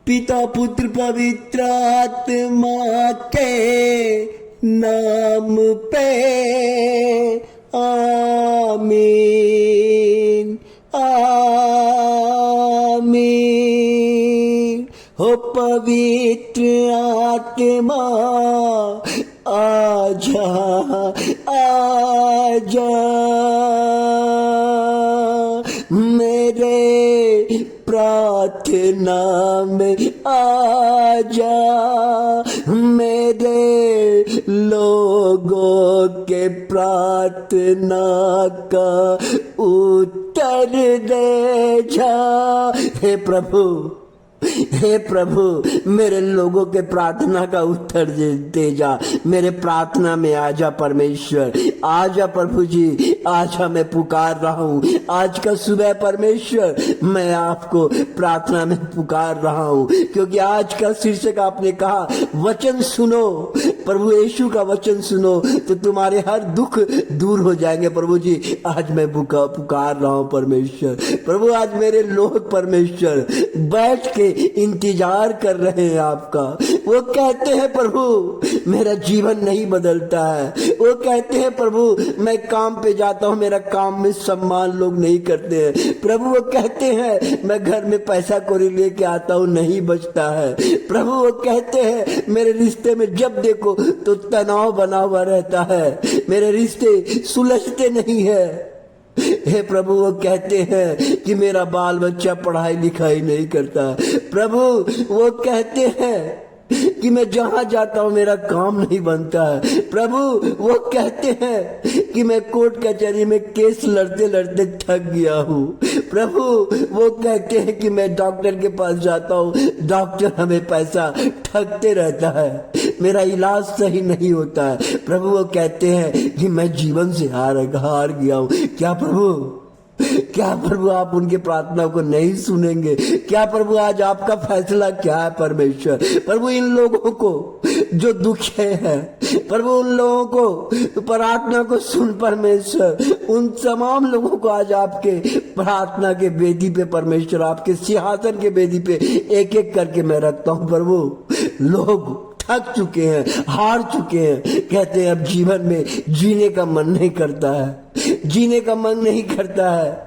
पिता पुत्र पवित्र आत्मा के नाम पे आमीन आमीन। हो पवित्र आत्मा आजा आजा मेरे प्रार्थना में आजा, मेरे लोगों के प्रार्थना का उत्तर दे जा। हे प्रभु, हे प्रभु, मेरे लोगों के प्रार्थना का उत्तर दे जा। मेरे प्रार्थना में आजा परमेश्वर, आजा प्रभु जी, आजा। मैं पुकार रहा हूँ आज का सुबह परमेश्वर, मैं आपको प्रार्थना में पुकार रहा हूँ, क्योंकि आज का शीर्षक आपने कहा वचन सुनो, प्रभु यीशु का वचन सुनो तो तुम्हारे हर दुख दूर हो जाएंगे। प्रभु जी, आज मैं पुकार रहा हूँ परमेश्वर। प्रभु, आज मेरे लोग परमेश्वर बैठ के इंतजार कर रहे हैं आपका। वो कहते हैं प्रभु मेरा जीवन नहीं बदलता है। वो कहते हैं प्रभु मैं काम पे जाता हूँ, मेरा काम में सम्मान लोग नहीं करते हैं। प्रभु, वो कहते हैं मैं घर में पैसा कौड़ी लेके आता हूँ, नहीं बचता है। प्रभु, वो कहते हैं मेरे रिश्ते में जब देखो तो तनाव बना हुआ रहता है, मेरे रिश्ते सुलझते नहीं है। हे प्रभु, वो कहते हैं कि मेरा बाल बच्चा पढ़ाई लिखाई नहीं करता। प्रभु, वो कहते हैं कि मैं जहां जाता हूं मेरा काम नहीं बनता है। प्रभु, वो कहते हैं कि मैं कोर्ट कचहरी में केस लड़ते लड़ते थक गया हूँ। प्रभु, वो कहते हैं कि मैं डॉक्टर के पास जाता हूँ, डॉक्टर हमें पैसा ठगते रहता है, मेरा इलाज सही नहीं होता है। प्रभु, वो कहते हैं कि मैं जीवन से हार गया हूँ। क्या प्रभु आप उनके प्रार्थना को नहीं सुनेंगे? क्या प्रभु आज आपका फैसला क्या है परमेश्वर? प्रभु, इन लोगों को जो दुखे हैं, प्रभु उन लोगों को प्रार्थना को सुन परमेश्वर। उन तमाम लोगों को आज आपके प्रार्थना के वेदी पे परमेश्वर, आपके सिंहासन के वेदी पे एक एक करके मैं रखता हूँ। प्रभु, लोग थक चुके हैं, हार चुके हैं, कहते हैं अब जीवन में जीने का मन नहीं करता है, जीने का मन नहीं करता है।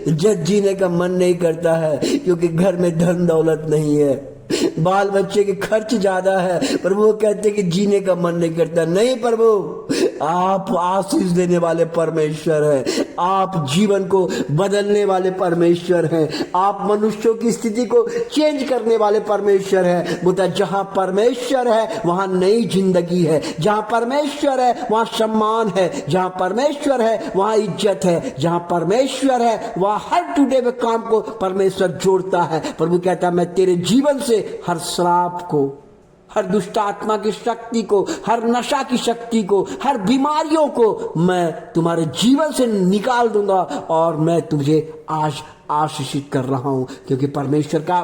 जब जीने का मन नहीं करता है क्योंकि घर में धन दौलत नहीं है, बाल बच्चे के खर्च ज्यादा है। प्रभु, वो कहते हैं कि जीने का मन नहीं करता। नहीं प्रभु, आप आशीष देने वाले परमेश्वर हैं, आप जीवन को बदलने वाले परमेश्वर हैं, आप मनुष्यों की स्थिति को चेंज करने वाले परमेश्वर हैं। बोलता जहां परमेश्वर है वहां नई जिंदगी है, जहां परमेश्वर है वहां सम्मान है, जहां परमेश्वर है वहां इज्जत है, जहां परमेश्वर है वहां हर टूटे हुए काम को परमेश्वर जोड़ता है। प्रभु कहता है मैं तेरे जीवन से हर श्राप को, हर दुष्ट आत्मा की शक्ति को, हर नशा की शक्ति को, हर बीमारियों को मैं तुम्हारे जीवन से निकाल दूंगा और मैं तुझे आज आशीषित कर रहा हूं। क्योंकि परमेश्वर का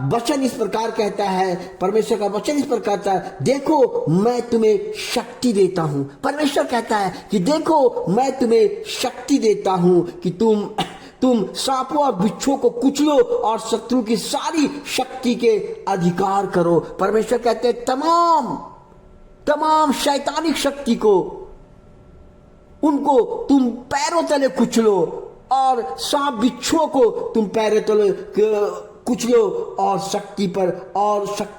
वचन इस प्रकार कहता है, परमेश्वर का वचन इस प्रकार कहता है, देखो मैं तुम्हें शक्ति देता हूं। परमेश्वर कहता है कि देखो मैं तुम्हें शक्ति देता हूं कि तुम सांपों और बिच्छुओं को कुचलो और शत्रु की सारी शक्ति के अधिकार करो। परमेश्वर कहते हैं तमाम शैतानिक शक्ति को, उनको तुम पैरों तले कुचलो और सांप बिच्छुओं को तुम पैरों तले कुचलो और शक्ति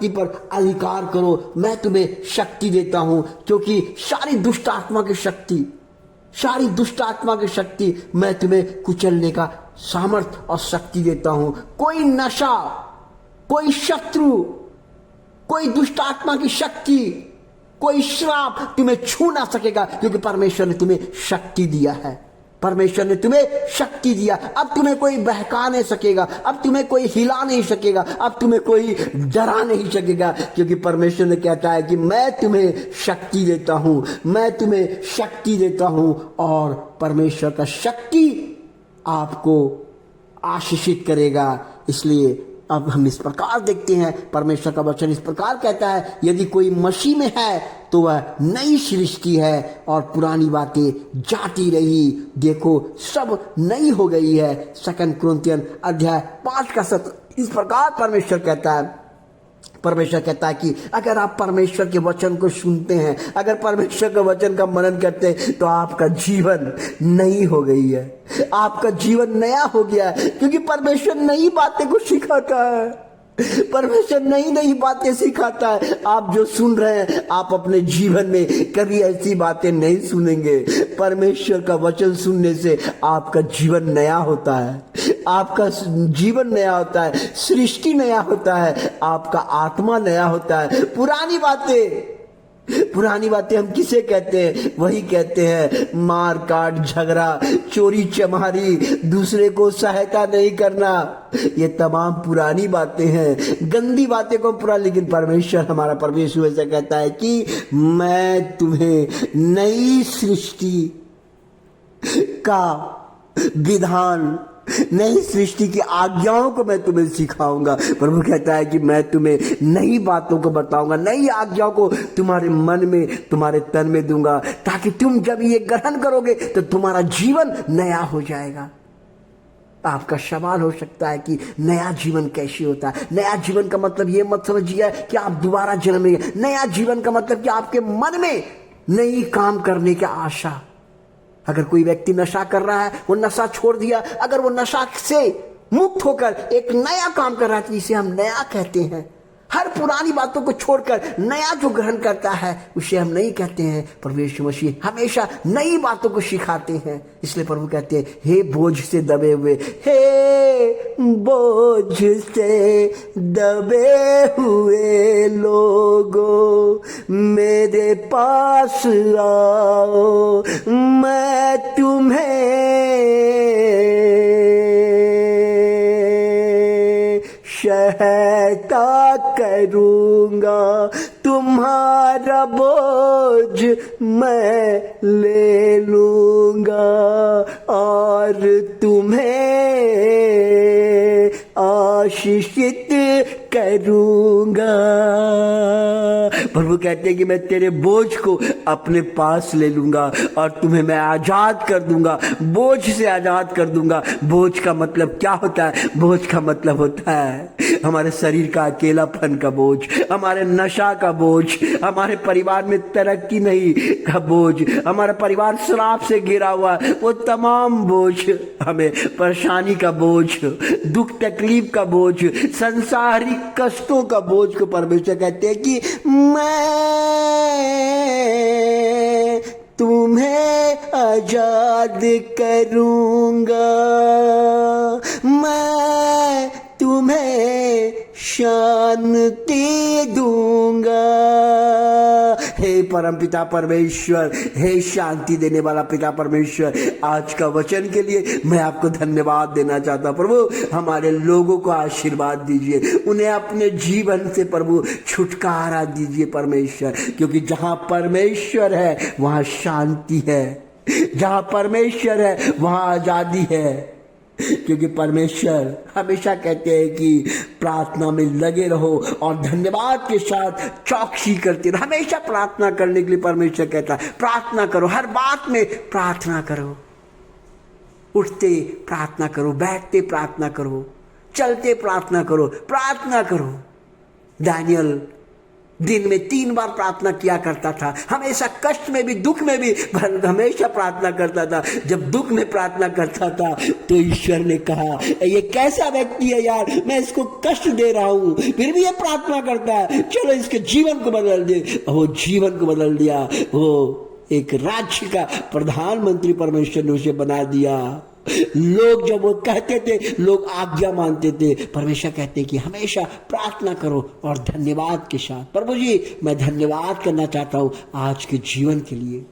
पर अधिकार करो। मैं तुम्हें शक्ति देता हूं क्योंकि सारी दुष्ट आत्मा की शक्ति मैं तुम्हें कुचलने का सामर्थ और शक्ति देता हूं। कोई नशा, कोई शत्रु, कोई दुष्ट आत्मा की शक्ति, कोई श्राप तुम्हें छू ना सकेगा क्योंकि परमेश्वर ने तुम्हें शक्ति दिया है। परमेश्वर ने तुम्हें शक्ति दिया। अब तुम्हें कोई बहका नहीं सकेगा, अब तुम्हें कोई हिला नहीं सकेगा, अब तुम्हें कोई डरा नहीं सकेगा क्योंकि परमेश्वर ने कहता है कि मैं तुम्हें शक्ति देता हूं, मैं तुम्हें शक्ति देता हूं। और परमेश्वर का शक्ति आपको आशीषित करेगा। इसलिए अब हम इस प्रकार देखते हैं, परमेश्वर का वचन इस प्रकार कहता है, यदि कोई मसीह में है तो वह नई सृष्टि है और पुरानी बातें जाती रही, देखो सब नई हो गई है। 2 कुरिन्थियन अध्याय 5 इस प्रकार परमेश्वर कहता है, परमेश्वर कहता है कि अगर आप परमेश्वर के वचन को सुनते हैं, अगर परमेश्वर के वचन का मनन करते हैं, तो आपका जीवन नई हो गई है, आपका जीवन नया हो गया है, क्योंकि परमेश्वर नई बातें को सिखाता है, परमेश्वर नई नई बातें सिखाता है। आप जो सुन रहे हैं, आप अपने जीवन में कभी ऐसी बातें नहीं सुनेंगे। परमेश्वर का वचन सुनने से आपका जीवन नया होता है, आपका जीवन नया होता है, सृष्टि नया होता है, आपका आत्मा नया होता है। पुरानी बातें हम किसे कहते हैं? वही कहते हैं मार काट, झगड़ा, चोरी चमारी, दूसरे को सहायता नहीं करना, ये तमाम पुरानी बातें हैं, गंदी बातें को पूरा। लेकिन परमेश्वर, हमारा परमेश्वर ऐसा कहता है कि मैं तुम्हें नई सृष्टि का विधान, नई सृष्टि की आज्ञाओं को मैं तुम्हें सिखाऊंगा। प्रभु कहता है कि मैं तुम्हें नई बातों को बताऊंगा, नई आज्ञाओं को तुम्हारे मन में, तुम्हारे तन में दूंगा, ताकि तुम जब ये ग्रहण करोगे तो तुम्हारा जीवन नया हो जाएगा। आपका सवाल हो सकता है कि नया जीवन कैसे होता है? नया जीवन का मतलब ये मत समझिए कि आप दोबारा जन्मेंगे। नया जीवन का मतलब कि आपके मन में नई काम करने की आशा। अगर कोई व्यक्ति नशा कर रहा है, वो नशा छोड़ दिया, अगर वो नशा से मुक्त होकर एक नया काम कर रहा है, तो इसे हम नया कहते हैं। हर पुरानी बातों को छोड़कर नया जो ग्रहण करता है, उसे हम नहीं कहते हैं। प्रभु यीशु मसीह हमेशा नई बातों को सिखाते हैं। इसलिए प्रभु कहते हैं, हे बोझ से दबे हुए, हे बोझ से दबे हुए लोगों, मेरे पास आओ, मैं तुम्हें सहायता करूंगा, तुम्हारा बोझ मैं ले लूंगा और तुम्हें आशीषित करूंगा। प्रभु कहते हैं कि मैं तेरे बोझ को अपने पास ले लूंगा और तुम्हें मैं आजाद कर दूंगा, बोझ से आजाद कर दूंगा। बोझ का मतलब क्या होता है? बोझ का मतलब होता है हमारे शरीर का अकेलापन का बोझ, हमारे नशा का बोझ, हमारे परिवार में तरक्की नहीं का बोझ, हमारा परिवार शराब से घिरा हुआ, वो तमाम बोझ, हमें परेशानी का बोझ, दुख तकलीफ का बोझ, संसारिक कष्टों का बोझ को परमेश्वर कहते हैं कि मैं तुम्हें आजाद करूंगा, मैं तुम्हें शांति दूंगा। हे परमपिता परमेश्वर, हे शांति देने वाला पिता परमेश्वर, आज का वचन के लिए मैं आपको धन्यवाद देना चाहता हूं। प्रभु, हमारे लोगों को आशीर्वाद दीजिए, उन्हें अपने जीवन से प्रभु छुटकारा दीजिए परमेश्वर, क्योंकि जहां परमेश्वर है वहां शांति है, जहां परमेश्वर है वहां आजादी है। क्योंकि परमेश्वर हमेशा कहते हैं कि प्रार्थना में लगे रहो और धन्यवाद के साथ चौकसी करते रहो। हमेशा प्रार्थना करने के लिए परमेश्वर कहता है, प्रार्थना करो, हर बात में प्रार्थना करो, उठते प्रार्थना करो, बैठते प्रार्थना करो, चलते प्रार्थना करो, प्रार्थना करो। दानियल दिन में 3 बार प्रार्थना किया करता था, हमेशा कष्ट में भी, दुख में भी हमेशा प्रार्थना करता था। जब दुख में प्रार्थना करता था तो ईश्वर ने कहा, ये कैसा व्यक्ति है यार, मैं इसको कष्ट दे रहा हूं, फिर भी ये प्रार्थना करता है, चलो इसके जीवन को बदल दे। वो जीवन को बदल दिया, वो एक राज्य का प्रधानमंत्री परमेश्वर ने उसे बना दिया। लोग जब वो कहते थे, लोग आज्ञा मानते थे। परमेश्वर कहते हैं कि हमेशा प्रार्थना करो और धन्यवाद के साथ। प्रभु जी, मैं धन्यवाद करना चाहता हूं आज के जीवन के लिए,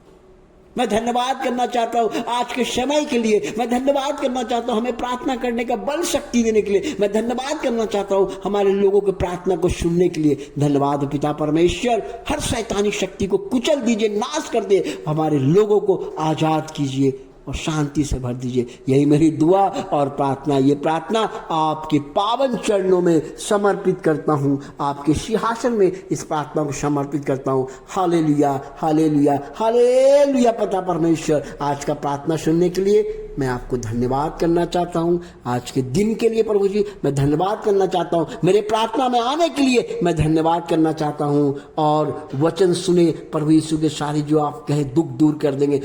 मैं धन्यवाद करना चाहता हूं आज के समय के लिए, मैं धन्यवाद करना चाहता हूं हमें प्रार्थना करने का बल शक्ति देने के लिए, मैं धन्यवाद करना चाहता हूं हमारे लोगों की प्रार्थना को सुनने के लिए। धन्यवाद पिता परमेश्वर, हर शैतानी शक्ति को कुचल दीजिए, नाश कर दे, हमारे लोगों को आजाद कीजिए। और शांति से भर दीजिए। यही मेरी दुआ और प्रार्थना। ये प्रार्थना आपके पावन चरणों में समर्पित करता हूँ, आपके सिंहासन में इस प्रार्थना को समर्पित करता हूँ। Hallelujah, hallelujah, hallelujah. पिता परमेश्वर, आज का प्रार्थना सुनने के लिए मैं आपको धन्यवाद करना चाहता हूँ। आज के दिन के लिए प्रभु जी मैं धन्यवाद करना चाहता हूँ। मेरे प्रार्थना में आने के लिए मैं धन्यवाद करना चाहता हूँ। और वचन सुने प्रभु यीशु के सारे जो आप कहे दुख दूर कर देंगे।